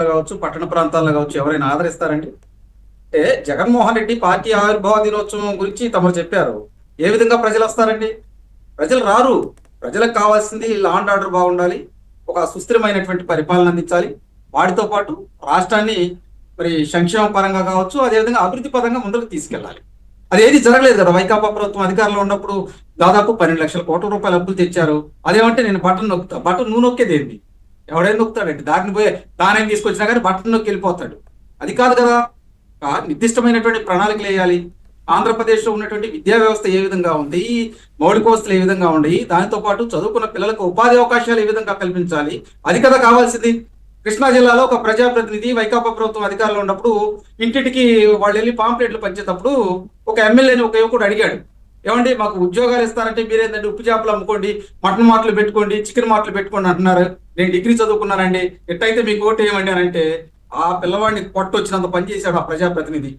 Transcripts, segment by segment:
కావచ్చు, పట్టణ ప్రాంతాల్లో కావచ్చు ఎవరైనా ఆదరిస్తారండి? అంటే జగన్మోహన్ రెడ్డి పార్టీ ఆవిర్భావ దినోత్సవం గురించి తమరు చెప్పారు. ఏ విధంగా ప్రజలు వస్తారండి? ప్రజలు రారు. ప్రజలకు కావాల్సింది లా అండ్ ఆర్డర్ బాగుండాలి, ఒక సుస్థిరమైనటువంటి పరిపాలన అందించాలి. వాటితో పాటు రాష్ట్రాన్ని మరి సంక్షేమ పరంగా కావచ్చు, అదేవిధంగా అభివృద్ధి పరంగా ముందుకు తీసుకెళ్ళాలి. అదేది జరగలేదు కదా. వైకాపా ప్రభుత్వం అధికారంలో ఉన్నప్పుడు దాదాపు 12 లక్షల కోట్ల రూపాయలు అప్పులు తెచ్చారు. అదేమంటే నేను బటన్ నొక్కుతా, బటన్ నువ్వు నొక్కేది ఏంది? ఎవడైనా నొక్కుతాడండి, దాన్ని పోయి దానేం తీసుకొచ్చినా కానీ బటన్ నొక్కి వెళ్ళిపోతాడు. అది కాదు కదా. నిర్దిష్టమైనటువంటి ప్రణాళికలు వేయాలి. ఆంధ్రప్రదేశ్లో ఉన్నటువంటి విద్యా వ్యవస్థ ఏ విధంగా ఉంది, మౌలిక వసతులు ఏ విధంగా ఉన్నాయి, దానితో పాటు చదువుకున్న పిల్లలకు ఉపాధి అవకాశాలు ఏ విధంగా కల్పించాలి, అది కదా కావాల్సింది. కృష్ణా జిల్లాలో ఒక ప్రజాప్రతినిధి వైకాపా ప్రభుత్వం అధికారంలో ఉన్నప్పుడు ఇంటింటికి వాళ్ళు వెళ్ళి పాంప్లెట్లు పంచేటప్పుడు ఒక ఎమ్మెల్యేని ఒక యువకుడు అడిగాడు, ఏమండి మాకు ఉద్యోగాలు ఇస్తారంటే మీరేంటంటే ఉప్పు చేపలు అమ్ముకోండి, మటన్ మాటలు పెట్టుకోండి, చికెన్ మాటలు పెట్టుకోండి అంటున్నారు, నేను డిగ్రీ చదువుకున్నానండి, ఎట్టయితే మీకు ఓటు ఏమండి అని అంటే ఆ పిల్లవాడిని వచ్చినంత పని చేశాడు ఆ ప్రజాప్రతినిధి.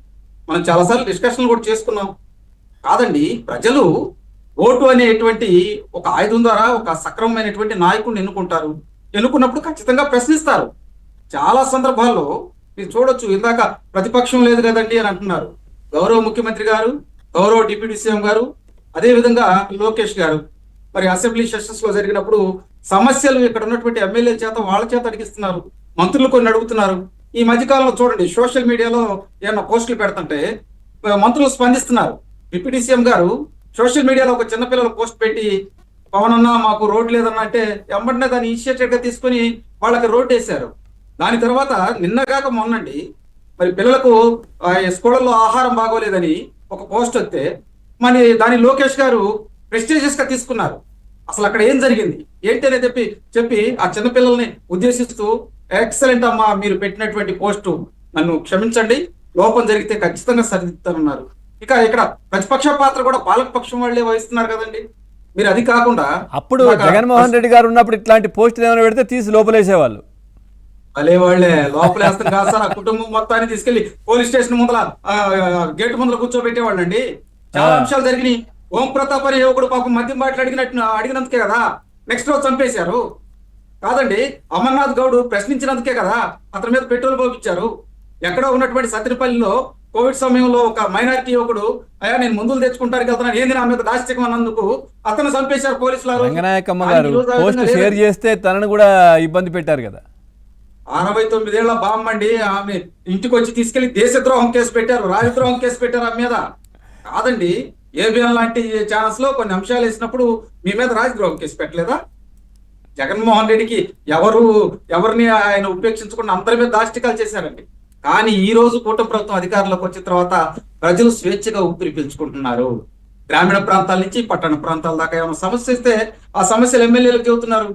మనం చాలాసార్లు డిస్కషన్లు కూడా చేసుకున్నాం. కాదండి, ప్రజలు ఓటు అనేటువంటి ఒక ఆయుధం ద్వారా ఒక సక్రమమైనటువంటి నాయకుడిని ఎన్నుకుంటారు. ఎన్నుకున్నప్పుడు ఖచ్చితంగా ప్రశ్నిస్తారు. చాలా సందర్భాల్లో మీరు చూడొచ్చు, ఇందాక ప్రతిపక్షం లేదు కదండి అని అంటున్నారు. గౌరవ ముఖ్యమంత్రి గారు, గౌరవ డిప్యూటీ సీఎం గారు, అదేవిధంగా లోకేష్ గారు మరి అసెంబ్లీ సెషన్స్ లో జరిగినప్పుడు సమస్యలు ఇక్కడ ఉన్నటువంటి ఎమ్మెల్యేల చేత వాళ్ళ చేత అడిగిస్తున్నారు, మంత్రులు కొన్ని అడుగుతున్నారు. ఈ మధ్యకాలంలో చూడండి సోషల్ మీడియాలో ఏమన్నా పోస్టులు పెడుతుంటే మంత్రులు స్పందిస్తున్నారు. డిప్యూటీ సీఎం గారు సోషల్ మీడియాలో ఒక చిన్నపిల్లల పోస్ట్ పెట్టి పవన్ అన్న మాకు రోడ్ లేదన్నా అంటే వెంబడినే దాన్ని ఇనిషియేటివ్ గా తీసుకుని వాళ్ళకి రోడ్ వేశారు. దాని తర్వాత నిన్నగాక మొన్నండి మరి పిల్లలకు స్కూళ్ళల్లో ఆహారం బాగోలేదని ఒక పోస్ట్ వస్తే మరి దాని లోకేష్ గారు ప్రెస్టీజియస్ గా తీసుకున్నారు. అసలు అక్కడ ఏం జరిగింది ఏంటి అనేది చెప్పి ఆ చిన్నపిల్లల్ని ఉద్దేశిస్తూ ఎక్సలెంట్ అమ్మా, మీరు పెట్టినటువంటి పోస్టు నన్ను క్షమించండి, లోపం జరిగితే ఖచ్చితంగా సరిదిద్దామన్నారు. ఇక ఇక్కడ ప్రతిపక్ష పాత్ర కూడా పాలకపక్షం వాళ్ళే వహిస్తున్నారు కదండి. మీరు అది కాకుండా అప్పుడు జగన్మోహన్ రెడ్డి గారు ఉన్నప్పుడు ఇట్లాంటి పోస్టులు ఏమైనా పెడితే తీసి లోపలేసేవాళ్ళు. అలే వాళ్ళే లోపలేస్తారు కాదు సార్. ఆ కుటుంబం మొత్తాన్ని తీసుకెళ్లి పోలీస్ స్టేషన్ ముందర గేటు ముందర కూర్చోబెట్టేవాళ్ళు అండి. చాలా అంశాలు జరిగినాయి. ఓం ప్రతాప్ అనే యువకుడు పాపం మద్యం బాటలు అడిగినందుకే కదా నెక్స్ట్ రోజు చంపేశారు. కాదండి, అమర్నాథ్ గౌడ్ ప్రశ్నించినందుకే కదా అతని మీద పెట్రోల్ పోపించారు. ఎక్కడో ఉన్నటువంటి సత్తిపల్లిలో కోవిడ్ సమయంలో ఒక మైనారిటీ యువకుడు అయ్యా నేను మందులు తెచ్చుకుంటారు వెళ్తున్నాను, ఏంది నా మీద దాష్టికం అన్నందుకు అతను చంపేశారు పోలీసులు. రంగనాయకమ్మ గారు పోస్ట్ షేర్ చేస్తే తనను కూడా ఇబ్బంది పెట్టారు కదా. 69 ఏళ్ల బామ్మండి, ఆమె ఇంటికి వచ్చి తీసుకెళ్లి దేశద్రోహం కేసు పెట్టారు, రాజద్రోహం కేసు పెట్టారు ఆమె మీద. కాదండి, ఏబిఎన్ లాంటి ఛానల్స్ లో కొన్ని అంశాలు వేసినప్పుడు మీ మీద రాజద్రోహం కేసు పెట్టలేదా? జగన్మోహన్ రెడ్డికి ఎవరిని ఆయన ఉపేక్షించకుండా అందరి మీద దాష్టికాలు చేశారండి. కానీ ఈ రోజు కూటమి ప్రభుత్వం అధికారంలోకి వచ్చిన తర్వాత ప్రజలు స్వేచ్ఛగా ఊపిరి పీల్చుకుంటున్నారు. గ్రామీణ ప్రాంతాల నుంచి పట్టణ ప్రాంతాల దాకా ఏమైనా సమస్య ఇస్తే ఆ సమస్యలు ఎమ్మెల్యేలకు చెబుతున్నారు.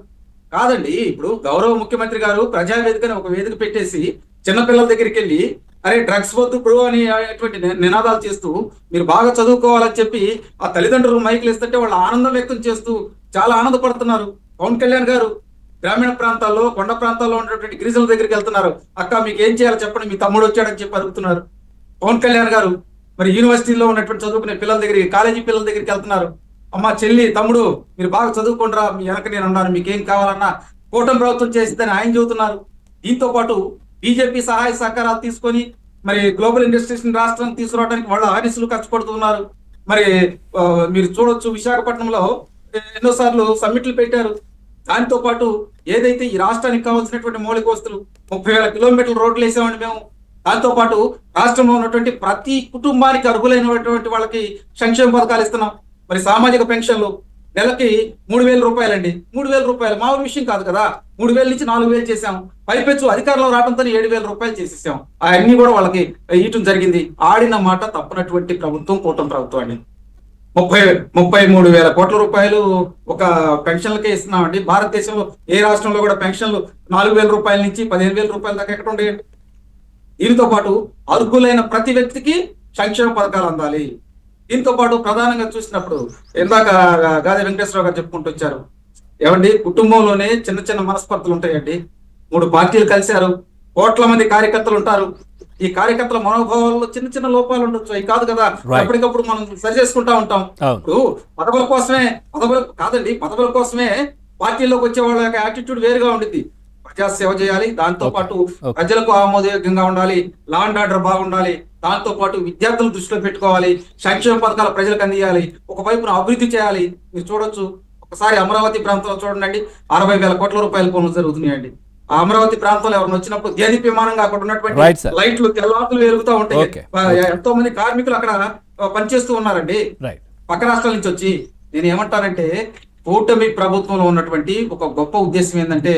కాదండి, ఇప్పుడు గౌరవ ముఖ్యమంత్రి గారు ప్రజావేదికని ఒక వేదిక పెట్టేసి చిన్నపిల్లల దగ్గరికి వెళ్ళి అరే డ్రగ్స్ వద్దు బ్రో అని అటువంటి నినాదాలు చేస్తూ మీరు బాగా చదువుకోవాలని చెప్పి ఆ తల్లిదండ్రులు మైకులు ఇస్తుంటే వాళ్ళు ఆనందం వ్యక్తం చేస్తూ చాలా ఆనందపడుతున్నారు. పవన్ కళ్యాణ్ గారు గ్రామీణ ప్రాంతాల్లో కొండ ప్రాంతాల్లో ఉన్నటువంటి గిరిజనుల దగ్గరికి వెళ్తున్నారు. అక్క మీకు ఏం చేయాలో చెప్పండి, మీ తమ్ముడు వచ్చాడని చెప్పి అడుగుతున్నారు. పవన్ కళ్యాణ్ గారు మరి యూనివర్సిటీలో ఉన్నటువంటి చదువుకునే పిల్లల దగ్గరికి, కాలేజీ పిల్లల దగ్గరికి వెళ్తున్నారు. అమ్మ చెల్లి తమ్ముడు మీరు బాగా చదువుకుంటారా, మీ వెనక నేను అన్నాను, మీకేం కావాలన్నా కూటమి ప్రభుత్వం చేసిందని ఆయన చెబుతున్నారు. దీంతో పాటు బీజేపీ సహాయ సహకారాలు తీసుకొని మరి గ్లోబల్ ఇండస్ట్రీస్ రాష్ట్రానికి తీసుకురావడానికి వాళ్ళు ఆఫీసులు ఖర్చు పడుతున్నారు. మరి మీరు చూడొచ్చు విశాఖపట్నంలో ఎన్నోసార్లు సమ్మిట్లు పెట్టారు. దాంతో పాటు ఏదైతే ఈ రాష్ట్రానికి కావాల్సినటువంటి మౌలిక వస్తువులు 30,000 కిలోమీటర్ల రోడ్లు వేసామండి మేము. దాంతో పాటు రాష్ట్రంలో ఉన్నటువంటి ప్రతి కుటుంబానికి అర్హులైనటువంటి వాళ్ళకి సంక్షేమ పథకాలు ఇస్తున్నాం. మరి సామాజిక పెన్షన్లు నెలకి 3,000 రూపాయలండి. 3,000 రూపాయలు మామూలు విషయం కాదు కదా. 3,000 నుంచి 4,000 చేసాం. పైపెచ్చు అధికారంలో రావడంతో 7,000 రూపాయలు చేసేసాం. అవన్నీ కూడా వాళ్ళకి ఇయటం జరిగింది. ఆడిన మాట తప్పనటువంటి ప్రభుత్వం కూటమి ప్రభుత్వం అండి. 33,000 కోట్ల రూపాయలు ఒక పెన్షన్లకే ఇస్తున్నామండి. భారతదేశంలో ఏ రాష్ట్రంలో కూడా పెన్షన్లు 4,000 రూపాయల నుంచి 15,000 రూపాయల దాకా ఎక్కడ ఉండేయండి. దీనితో పాటు అర్హులైన ప్రతి వ్యక్తికి సంక్షేమ పథకాలు అందాలి. దీంతో పాటు ప్రధానంగా చూసినప్పుడు ఇందాక గాది వెంకటేశ్వరరావు గారు చెప్పుకుంటూ వచ్చారు, ఏమండి కుటుంబంలోనే చిన్న చిన్న మనస్పర్ధలు ఉంటాయండి. 3 పార్టీలు కలిశారు, కోట్ల మంది కార్యకర్తలు ఉంటారు. ఈ కార్యకర్తల మనోభావాల్లో చిన్న చిన్న లోపాలు ఉండొచ్చు, అవి కాదు కదా ఎప్పటికప్పుడు మనం సరి చేసుకుంటా ఉంటాం. ఇప్పుడు పదవుల కోసమే పార్టీల్లోకి వచ్చే వాళ్ళ యొక్క యాటిట్యూడ్ వేరుగా ఉండిద్ది. ప్రజా సేవ చేయాలి, దాంతో పాటు ప్రజలకు ఆమోదయోగ్యంగా ఉండాలి, లా అండ్ ఆర్డర్ బాగుండాలి, దాంతో పాటు విద్యార్థులను దృష్టిలో పెట్టుకోవాలి, సంక్షేమ పథకాలు ప్రజలకు అందియాలి, ఒకవైపున అభివృద్ధి చేయాలి. మీరు చూడొచ్చు, ఒకసారి అమరావతి ప్రాంతంలో చూడండి, 60,000 కోట్ల రూపాయల పనులు జరుగుతున్నాయండి. ఆ అమరావతి ప్రాంతంలో ఎవరైనా వచ్చినప్పుడు దేదీప్యమానంగా అక్కడ ఉన్నటువంటి లైట్లు తెల్లవారులు వెలుగుతూ ఉంటాయి. ఎంతో మంది కార్మికులు అక్కడ పనిచేస్తూ ఉన్నారండి పక్క రాష్ట్రాల నుంచి వచ్చి. నేను ఏమంటానంటే, కూటమి ప్రభుత్వంలో ఉన్నటువంటి ఒక గొప్ప ఉద్దేశం ఏంటంటే,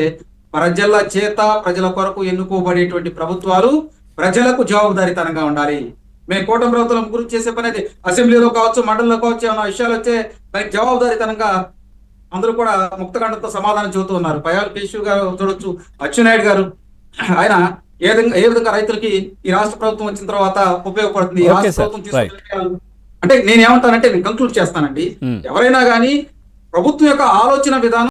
ప్రజల చేత ప్రజల కొరకు ఎన్నుకోబడేటువంటి ప్రభుత్వాలు ప్రజలకు జవాబుదారీతనంగా ఉండాలి. మేము కూటమి ప్రభుత్వం గురించి చేసే పని అయితే అసెంబ్లీలో కావచ్చు, మండలిలో కావచ్చు, ఏమైనా విషయాలు వచ్చే దానికి జవాబుదారీతనంగా అందరూ కూడా ముక్తకంఠంతో సమాధానం చెబుతూ ఉన్నారు. పయ్యావుల కేశవ్ గారు చూడొచ్చు, అచ్చెన్నాయుడు గారు, ఆయన ఏ విధంగా రైతులకి ఈ రాష్ట్ర ప్రభుత్వం వచ్చిన తర్వాత ఉపయోగపడుతుంది, ఈ రాష్ట్ర ప్రభుత్వం తీసుకునే అంటే నేనేమంటానంటే, నేను కంక్లూడ్ చేస్తానండి, ఎవరైనా కానీ ప్రభుత్వం యొక్క ఆలోచన విధానం